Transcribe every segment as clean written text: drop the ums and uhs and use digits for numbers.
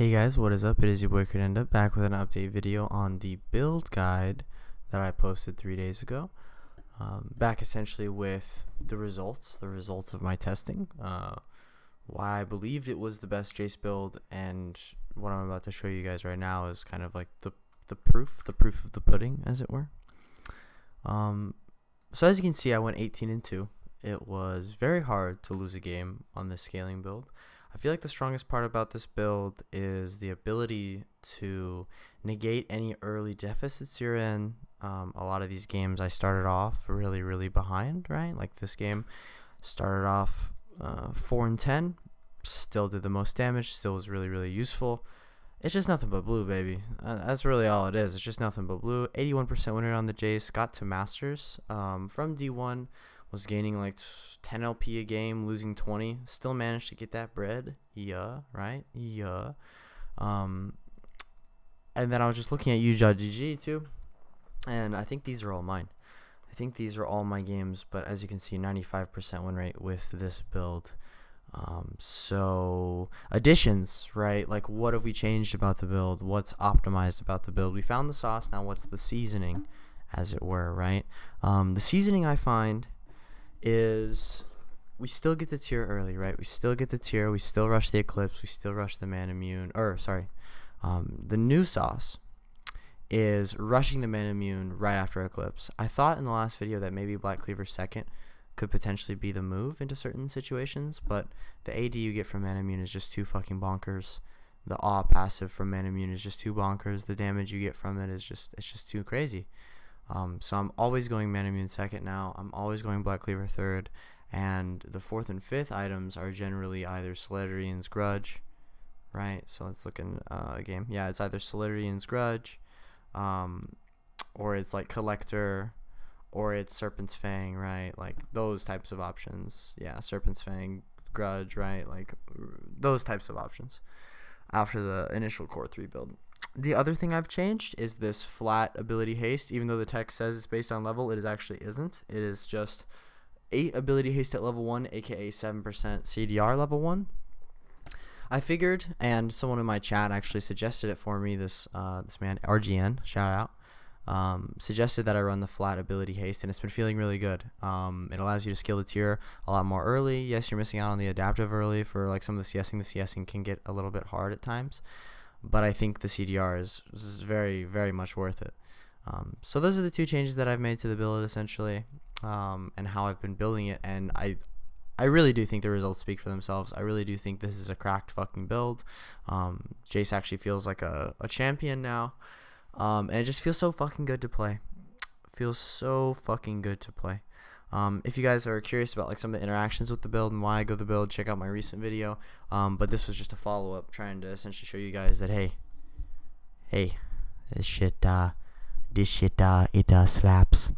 Hey guys, what is up? It is your boy Credenda back with an update video on the build guide that I posted 3 days ago. Back essentially with the results of my testing, why I believed it was the best JAYCE build, and what I'm about to show you guys right now is kind of like the proof of the pudding, as it were. So as you can see, I went 18-2. It was very hard to lose a game on this scaling build. I feel like the strongest part about this build is the ability to negate any early deficits you're in. A lot of these games I started off really behind, right? Like this game started off 4-10, still did the most damage, still was really useful. It's just nothing but blue, baby. That's really all it is. It's just nothing but blue. 81% win rate on the JAYCE, got to Masters from D1. Was gaining like 10 LP a game, losing 20. Still managed to get that bread. Yeah, right? Yeah. And then I was just looking at U.GG too. And I think these are all mine. I think these are all my games. But as you can see, 95% win rate with this build. So additions, right? Like, what have we changed about the build? What's optimized about the build? We found the sauce. Now what's the seasoning, as it were, right? The seasoning I find is we still get the tier early, right? We still get the tier, we still rush the Eclipse, we still rush the Man Immune, the new sauce is rushing the Man Immune right after Eclipse. I thought in the last video that maybe Black Cleaver second could potentially be the move into certain situations, but the AD you get from Man Immune is just too fucking bonkers. The awe passive from Man Immune is just too bonkers. The damage you get from it is just too crazy. So I'm always going Man Immune second now. I'm always going Black Cleaver third. And the fourth and fifth items are generally either Solidarian's Grudge, right? So let's look in a game. Yeah, it's either Solidarian's Grudge, or it's like Collector, or it's Serpent's Fang, right? Like those types of options. Yeah, Serpent's Fang, Grudge, right? Like those types of options after the initial core 3 build. The other thing I've changed is this flat ability haste. Even though the text says it's based on level, it actually isn't. It is just 8 ability haste at level 1, aka 7% CDR level 1. I figured, and someone in my chat actually suggested it for me, this man, RGN, shout out, suggested that I run the flat ability haste, and it's been feeling really good. It allows you to scale the tier a lot more early. Yes, you're missing out on the adaptive early for like some of the CSing. The CSing can get a little bit hard at times, but I think the CDR is very much worth it. So those are the 2 changes that I've made to the build essentially, and how I've been building it. And I really do think the results speak for themselves. I really do think this is a cracked fucking build. JAYCE actually feels like a champion now, and it just feels so fucking good to play. Feels so fucking good to play. If you guys are curious about like some of the interactions with the build and why I go the build, check out my recent video. But this was just a follow-up trying to essentially show you guys that hey, this shit it slaps.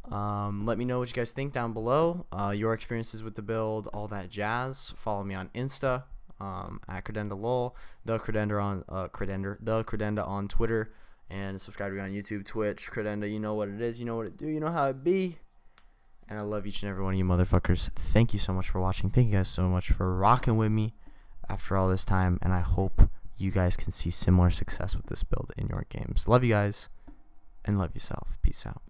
Let me know what you guys think down below, your experiences with the build, all that jazz. Follow me on Insta at Credenda lol, the Credenda on Twitter, and subscribe to me on YouTube, Twitch, Credenda. You know what it is, you know what it do, you know how it be. And I love each and every one of you motherfuckers. Thank you so much for watching. Thank you guys so much for rocking with me after all this time. And I hope you guys can see similar success with this build in your games. Love you guys and love yourself. Peace out.